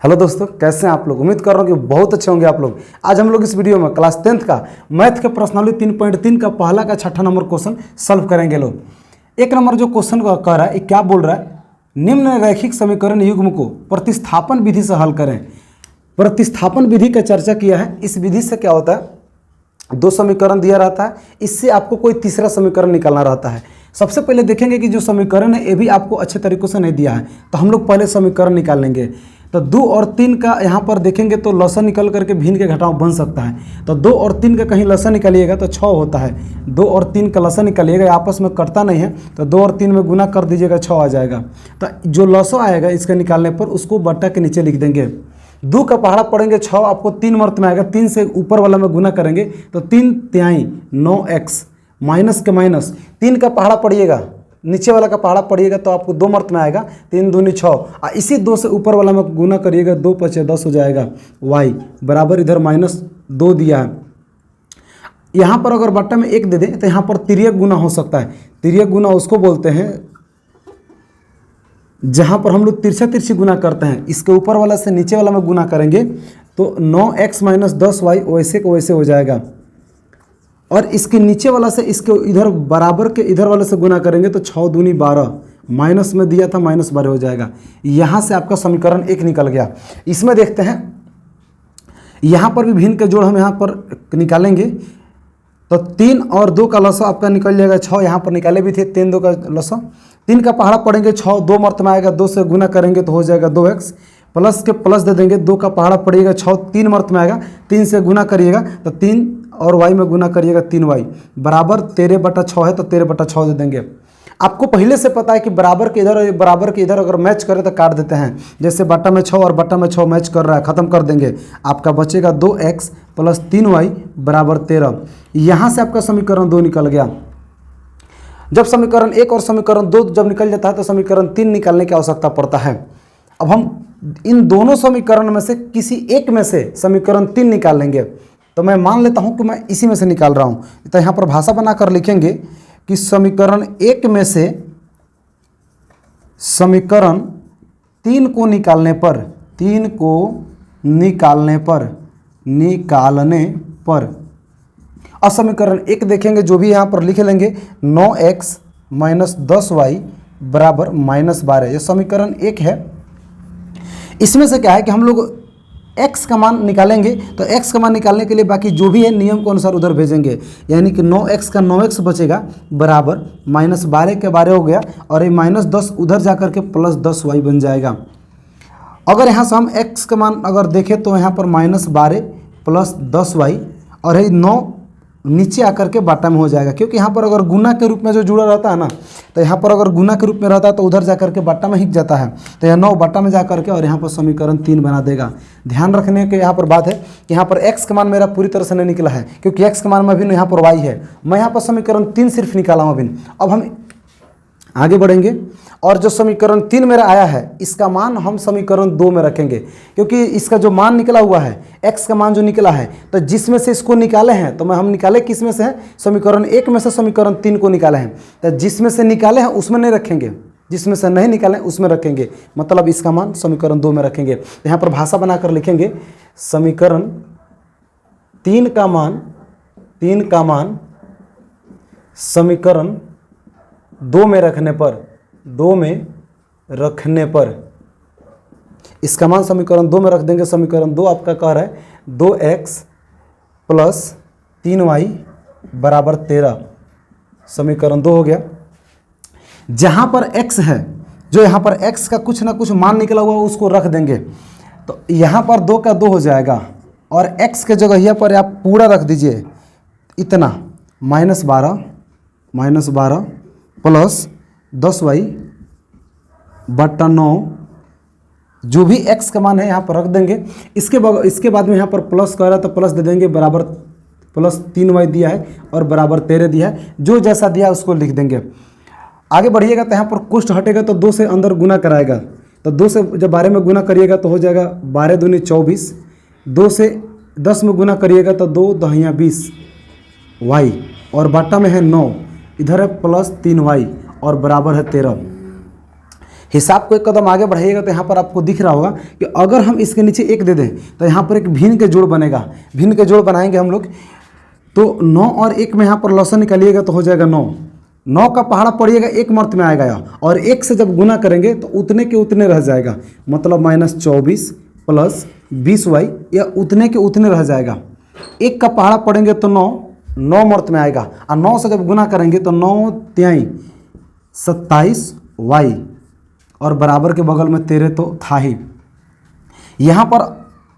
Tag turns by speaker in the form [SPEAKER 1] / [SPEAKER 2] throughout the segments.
[SPEAKER 1] Hello दोस्तों, कैसे हैं आप लोग। उम्मीद कर रहा हूँ कि बहुत अच्छे होंगे आप लोग। आज हम लोग इस वीडियो में क्लास 10th का मैथ के प्रश्नावली 3.3 का पहला का छठा नंबर क्वेश्चन सॉल्व करेंगे। लोग एक नंबर जो क्वेश्चन कह रहा है, क्या बोल रहा है, निम्न रैखिक समीकरण युग्म को प्रतिस्थापन विधि से हल करें। प्रतिस्थापन विधि का चर्चा किया है। इस विधि से क्या होता है, दो समीकरण दिया रहता है, इससे आपको कोई तीसरा समीकरण निकालना रहता है। सबसे पहले देखेंगे कि जो समीकरण है ये भी आपको अच्छे तरीके से नहीं दिया है, तो हम लोग पहले समीकरण निकाल लेंगे। तो 2 और 3 का यहाँ पर देखेंगे तो लसन निकल करके भिन्न के घटाव बन सकता है। तो 2 और 3 का कहीं लसन निकालिएगा तो 6 होता है। 2 और 3 का लसन निकालिएगा, आपस में कटता नहीं है, तो 2 और 3 में गुना कर दीजिएगा, 6 आ जाएगा। तो जो लसन आएगा इसके निकालने पर उसको बट्टा के नीचे लिख देंगे। 2 का पहाड़ा पड़ेंगे 6, आपको 3 मर्त में आएगा, 3 से ऊपर वाला में गुना करेंगे तो 3 तिहाई 9x माइनस के माइनस 3 का पहाड़ा पड़िएगा, नीचे वाला का पहाड़ा पड़िएगा तो आपको 2 मर्त में आएगा, 3 दूनी 6, और इसी 2 से ऊपर वाला में गुना करिएगा, 2 पचे 10 हो जाएगा। y बराबर इधर -2 दिया है। यहाँ पर अगर बट्टा में 1 दे दें तो यहाँ पर तिर्यक गुना हो सकता है। तिर्यक गुना उसको बोलते हैं जहाँ पर हम लोग तिरछा तिरछी गुना करते हैं, इसके ऊपर वाला से नीचे वाला में गुना करेंगे तो 9x - 10y वैसे को वैसे हो जाएगा, और इसके नीचे वाला से इसके इधर बराबर के इधर वाले से गुना करेंगे तो 6 दूनी 12, माइनस में दिया था -12 हो जाएगा। यहाँ से आपका समीकरण 1 निकल गया। इसमें देखते हैं, यहाँ पर भी भिन्न के जोड़ हम यहाँ पर निकालेंगे तो 3 और 2 का लसा आपका निकल जाएगा 6, यहाँ पर निकाले भी थे 3 2 का लसा। 3 का पहाड़ा पड़ेंगे 6, 2 मर्त में आएगा, 2 से गुना करेंगे तो हो जाएगा 2x, प्लस के प्लस दे देंगे, 2 का पहाड़ा पड़ेगा 6, 3 मर्त में आएगा, 3 से गुना करिएगा तो 3 और y में गुना करिएगा 3y बराबर 13/6 है, तो 13/6 दे देंगे। आपको पहले से पता है कि बराबर के इधर और बराबर के इधर अगर मैच करें तो काट देते हैं। जैसे बट्टा में 6 और बट्टा में 6 मैच कर रहा है, ख़त्म कर देंगे, आपका बचेगा 2x + 3y बराबर 13। यहाँ से आपका समीकरण 2 निकल गया। जब समीकरण 1 और समीकरण 2 जब निकल जाता है तो समीकरण 3 निकालने की आवश्यकता पड़ता है। अब हम इन दोनों समीकरण में से किसी एक में से समीकरण 3 निकाल लेंगे। तो मैं मान लेता हूं कि मैं इसी में से निकाल रहा हूं, तो यहाँ पर भाषा बनाकर लिखेंगे कि समीकरण 1 में से समीकरण 3 को निकालने पर, 3 को निकालने पर और समीकरण 1 देखेंगे जो भी यहाँ पर लिख लेंगे 9x - 10y बराबर -12। ये समीकरण 1 है। इसमें से क्या है कि हम लोग x का मान निकालेंगे, तो x का मान निकालने के लिए बाकी जो भी है नियम के अनुसार उधर भेजेंगे, यानी कि 9x का 9x बचेगा बराबर -12 के 12 हो गया, और ये -10 उधर जाकर के +10y बन जाएगा। अगर यहाँ से हम x का मान अगर देखें तो यहाँ पर -12 + 10y, और ये 9 नीचे आकर के बाटा में हो जाएगा, क्योंकि यहाँ पर अगर गुना के रूप में जो जुड़ा रहता है ना, तो यहाँ पर अगर गुना के रूप में रहता है तो उधर जाकर के बाटा में हिट जाता है, तो यह 9 बाटा में जाकर के और यहाँ पर समीकरण 3 बना देगा। ध्यान रखने के यहाँ पर बात है कि यहाँ पर x का मान मेरा पूरी तरह से नहीं निकला है, क्योंकि x का मान में अभी यहाँ पर y है। मैं यहाँ पर समीकरण 3 सिर्फ निकाला हूँ अभी। अब हम आगे बढ़ेंगे और जो समीकरण 3 मेरा आया है इसका मान हम समीकरण 2 में रखेंगे, क्योंकि इसका जो मान निकला हुआ है, x का मान जो निकला है, तो जिसमें से इसको निकाले हैं, तो हम निकाले किस में से है, समीकरण 1 में से समीकरण 3 को निकाले हैं, तो जिसमें से निकाले हैं उसमें नहीं रखेंगे, जिसमें से नहीं निकाले उसमें रखेंगे, मतलब इसका मान समीकरण 2 में रखेंगे। तो यहाँ पर भाषा बनाकर लिखेंगे समीकरण 3 का मान समीकरण 2 में रखने पर इसका मान समीकरण 2 में रख देंगे। समीकरण 2 आपका कह रहा है 2x + 3y बराबर 13, समीकरण 2 हो गया। जहाँ पर x है, जो यहाँ पर x का कुछ ना कुछ मान निकला हुआ उसको रख देंगे, तो यहाँ पर 2 का 2 हो जाएगा, और x के जगह यहाँ पर आप पूरा रख दीजिए इतना -12 + 10y बट्टा 9, जो भी x का मान है यहाँ पर रख देंगे। इसके बाद में यहाँ पर प्लस कह रहा है तो प्लस दे देंगे, बराबर +3y दिया है और बराबर 13 दिया है, जो जैसा दिया है उसको लिख देंगे। आगे बढ़िएगा तो यहाँ पर कुष्ठ हटेगा तो 2 से अंदर गुना कराएगा, तो 2 से जब 12 में गुना करिएगा तो हो जाएगा 12 दूनी 24, 2 से 10 में गुना करिएगा तो 2 दहिया 20 y, और बाटा में है 9, इधर है +3y और बराबर है 13। हिसाब को एक कदम आगे बढ़ाइएगा तो यहाँ पर आपको दिख रहा होगा कि अगर हम इसके नीचे एक दे दें तो यहाँ पर एक भिन्न के जोड़ बनेगा। भिन्न के जोड़ बनाएंगे हम लोग, तो 9 और 1 में यहाँ पर लॉसन निकालिएगा तो हो जाएगा 9। 9 का पहाड़ा पड़िएगा 1 मर्त में आएगा और 1 से जब गुना करेंगे तो उतने के उतने रह जाएगा, मतलब -24 + 20y, या उतने के उतने रह जाएगा। 1 का पहाड़ा पड़ेंगे तो 9 मर्त में आएगा और 9 से जब गुना करेंगे तो 9 तिहाई 27y और बराबर के बगल में 13 तो था ही। यहाँ पर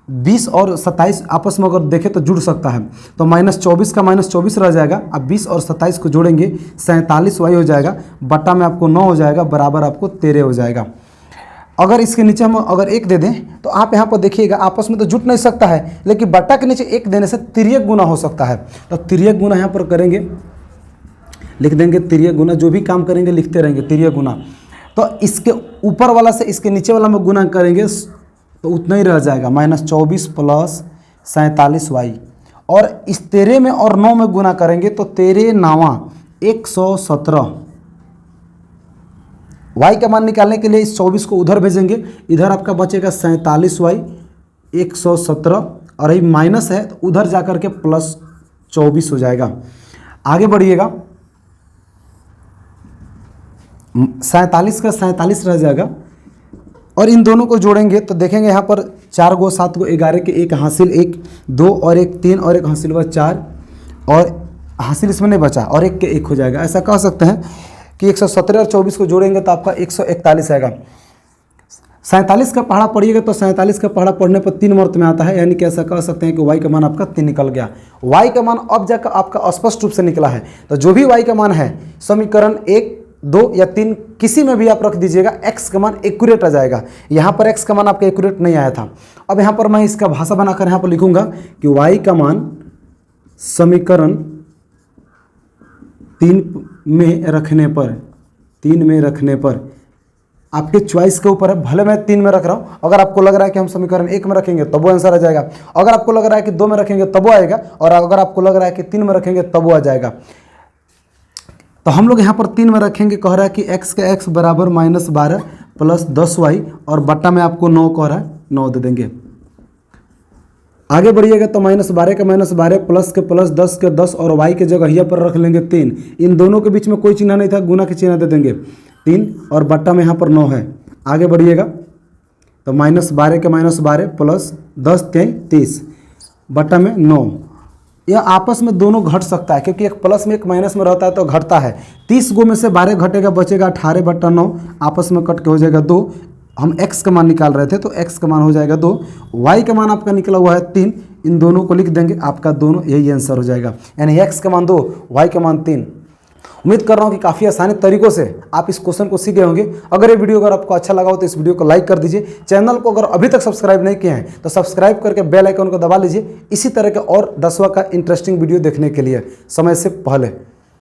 [SPEAKER 1] 20 और 27 आपस में अगर देखें तो जुड़ सकता है, तो -24 का -24 रह जाएगा। अब 20 और 27 को जोड़ेंगे 47y हो जाएगा, बट्टा में आपको 9 हो जाएगा, बराबर आपको 13 हो जाएगा। अगर इसके नीचे हम अगर 1 दे दें तो आप यहाँ पर देखिएगा आपस में तो जुट नहीं सकता है, लेकिन बट्टा के नीचे 1 देने से तिर्यक गुना हो सकता है। तो तिर्यक गुना यहाँ पर करेंगे, लिख देंगे तिर्यक गुना। जो भी काम करेंगे लिखते रहेंगे तिर्यक गुना। तो इसके ऊपर वाला से इसके नीचे वाला में गुना करेंगे तो उतना ही रह जाएगा, -24 + 47y। और इस 13 में और 9 में गुना करेंगे तो 13 9 117। y का मान निकालने के लिए इस 24 को उधर भेजेंगे, इधर आपका बचेगा 47y 117, और ये माइनस है तो उधर जाकर के +24 हो जाएगा। आगे बढ़िएगा, 47 का 47 रह जाएगा और इन दोनों को जोड़ेंगे तो देखेंगे यहाँ पर 4 गो 7 गो 11 के 1 हासिल 1 2 और 1 3 और 1 हासिल हुआ 4 और हासिल इसमें नहीं बचा और 1 के 1 हो जाएगा। ऐसा कह सकते हैं कि 117 और 24 को जोड़ेंगे तो आपका 141 आएगा। 47 का पहाड़ा पढ़िएगा तो 47 का पहाड़ा पढ़ने पर 3 मर्त में आता है, यानी कि ऐसा कह सकते हैं कि y का मान आपका 3 निकल गया। y का मान अब जाकर आपका स्पष्ट रूप से निकला है। तो जो भी y का मान है समीकरण 1 2 या 3 किसी में भी आप रख दीजिएगा, x का मान एक्यूरेट आ जाएगा। यहाँ पर x का मान आपका एक्यूरेट नहीं आया था। अब यहाँ पर मैं इसका भाषा बनाकर यहाँ पर लिखूंगा कि y का मान समीकरण 3 में रखने पर आपके चॉइस के ऊपर है। भले मैं 3 में रख रहा हूँ, अगर आपको लग रहा है कि हम समीकरण 1 में रखेंगे तब वो आंसर आ जाएगा, अगर आपको लग रहा है कि 2 में रखेंगे तब वो आएगा, और अगर आपको लग रहा है कि 3 में रखेंगे तब वो आ जाएगा। तो हम लोग यहाँ पर 3 में रखेंगे। कह रहा है कि x का x बराबर -12 + 10y और बट्टा में आपको 9 कह रहा है, 9 दे देंगे। आगे बढ़िएगा तो -12 का -12 प्लस के प्लस 10 के 10 और y के जगह यहाँ पर रख लेंगे 3। इन दोनों के बीच में कोई चिन्ह नहीं था, गुना के चिन्ह दे देंगे 3 और बट्टा में यहाँ पर 9 है। आगे बढ़िएगा तो -12 के -12 प्लस 10 3 30 बट्टा में 9। यह आपस में दोनों घट सकता है क्योंकि एक प्लस में एक माइनस में रहता है तो घटता है। 30 गो में से 12 घटेगा, बचेगा 18 बट्टा 9, आपस में कट के हो जाएगा 2। हम x का मान निकाल रहे थे तो x का मान हो जाएगा 2, y का मान आपका निकला हुआ है 3। इन दोनों को लिख देंगे, आपका दोनों यही आंसर हो जाएगा, यानी x का मान 2 y का मान 3। उम्मीद कर रहा हूँ कि काफ़ी आसानी तरीकों से आप इस क्वेश्चन को सीख गए होंगे। अगर ये वीडियो अगर आपको अच्छा लगा हो तो इस वीडियो को लाइक कर दीजिए। चैनल को अगर अभी तक सब्सक्राइब नहीं किए हैं तो सब्सक्राइब करके बेल आइकन को दबा लीजिए, इसी तरह के और 10वां का इंटरेस्टिंग वीडियो देखने के लिए समय से पहले।